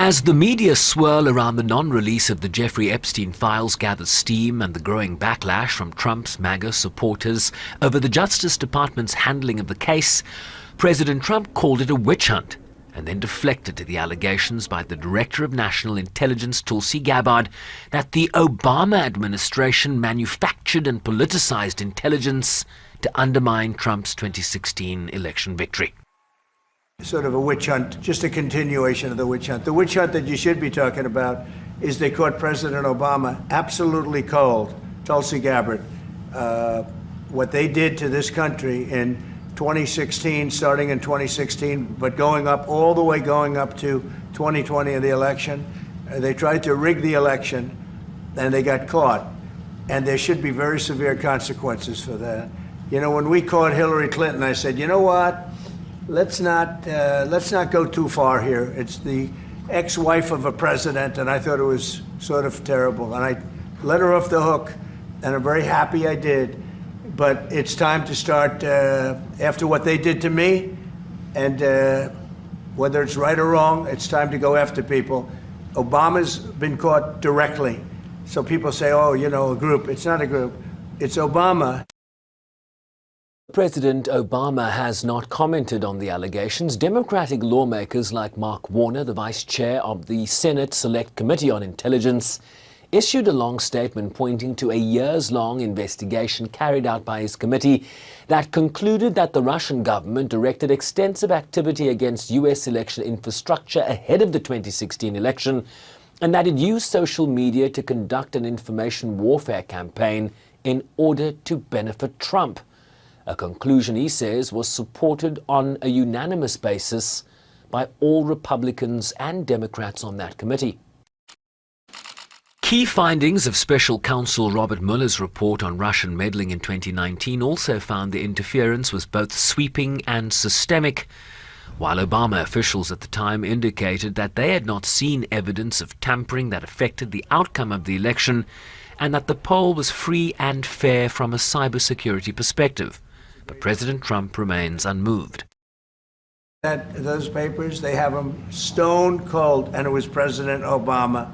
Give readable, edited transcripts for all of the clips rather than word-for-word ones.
As the media swirl around the non-release of the Jeffrey Epstein files gathers steam and the growing backlash from Trump's MAGA supporters over the Justice Department's handling of the case, President Trump called it a witch hunt and then deflected to the allegations by the Director of National Intelligence, Tulsi Gabbard, that the Obama administration manufactured and politicized intelligence to undermine Trump's 2016 election victory. Sort of a witch hunt, just a continuation of the witch hunt. The witch hunt that you should be talking about is they caught President Obama absolutely cold, Tulsi Gabbard. What they did to this country in 2016, starting in 2016, but going up all the way going up to 2020 in the election. They tried to rig the election and they got caught. And there should be very severe consequences for that. You know, when we caught Hillary Clinton, I said, you know what? Let's not go too far here. It's the ex-wife of a president, and I thought it was sort of terrible. And I let her off the hook, and I'm very happy I did. But it's time to start, after what they did to me, and whether it's right or wrong, it's time to go after people. Obama's been caught directly. So people say, oh, you know, a group. It's not a group. It's Obama. President Obama has not commented on the allegations. Democratic lawmakers like Mark Warner, the vice chair of the Senate Select Committee on Intelligence, issued a long statement pointing to a years-long investigation carried out by his committee that concluded that the Russian government directed extensive activity against U.S. election infrastructure ahead of the 2016 election, and that it used social media to conduct an information warfare campaign in order to benefit Trump. A conclusion, he says, was supported on a unanimous basis by all Republicans and Democrats on that committee. Key findings of Special Counsel Robert Mueller's report on Russian meddling in 2019 also found the interference was both sweeping and systemic, while Obama officials at the time indicated that they had not seen evidence of tampering that affected the outcome of the election and that the poll was free and fair from a cybersecurity perspective. But President Trump remains unmoved. Those papers, they have them stone cold, and it was President Obama.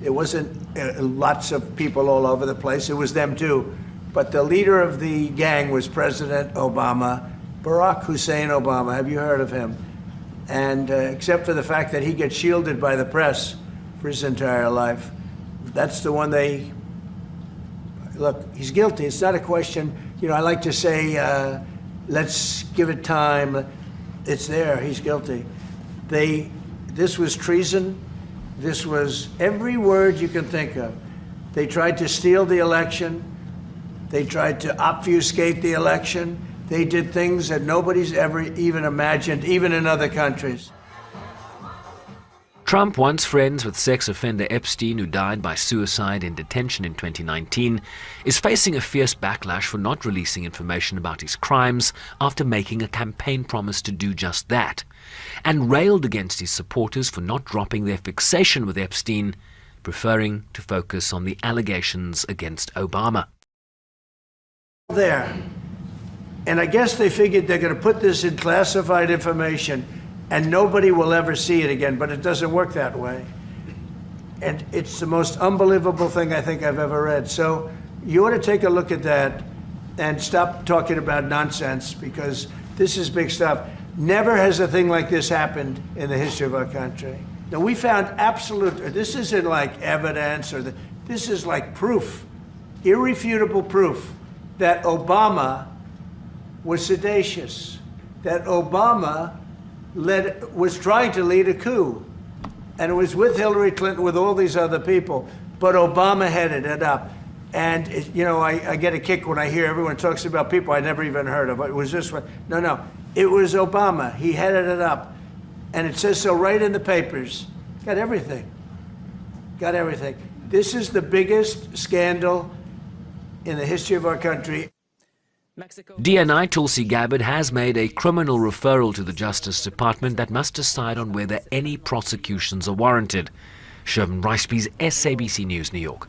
It wasn't lots of people all over the place. It was them too. But the leader of the gang was President Obama, Barack Hussein Obama. Have you heard of him? And except for the fact that he gets shielded by the press for his entire life, that's the one they... Look, he's guilty. It's not a question. You know, I like to say, let's give it time. It's there. He's guilty. This was treason. This was every word you can think of. They tried to steal the election. They tried to obfuscate the election. They did things that nobody's ever even imagined, even in other countries. Trump, once friends with sex offender Epstein, who died by suicide in detention in 2019, is facing a fierce backlash for not releasing information about his crimes after making a campaign promise to do just that, and railed against his supporters for not dropping their fixation with Epstein, preferring to focus on the allegations against Obama. There. And I guess they figured they're going to put this in classified information and nobody will ever see it again, but it doesn't work that way. And it's the most unbelievable thing I think I've ever read. So you ought to take a look at that and stop talking about nonsense, because this is big stuff. Never has a thing like this happened in the history of our country. Now, we found absolute, this isn't like evidence, or this is like proof, irrefutable proof that Obama was seditious, that Obama was trying to lead a coup, and it was with Hillary Clinton, with all these other people, but Obama headed it up. And you know, I get a kick when I hear everyone talks about people I never even heard of. It was this one. No, it was Obama. He headed it up, and it says so right in the papers. Got everything. Got everything. This is the biggest scandal in the history of our country. DNI Tulsi Gabbard has made a criminal referral to the Justice Department that must decide on whether any prosecutions are warranted. Sherman Riceby's SABC News, New York.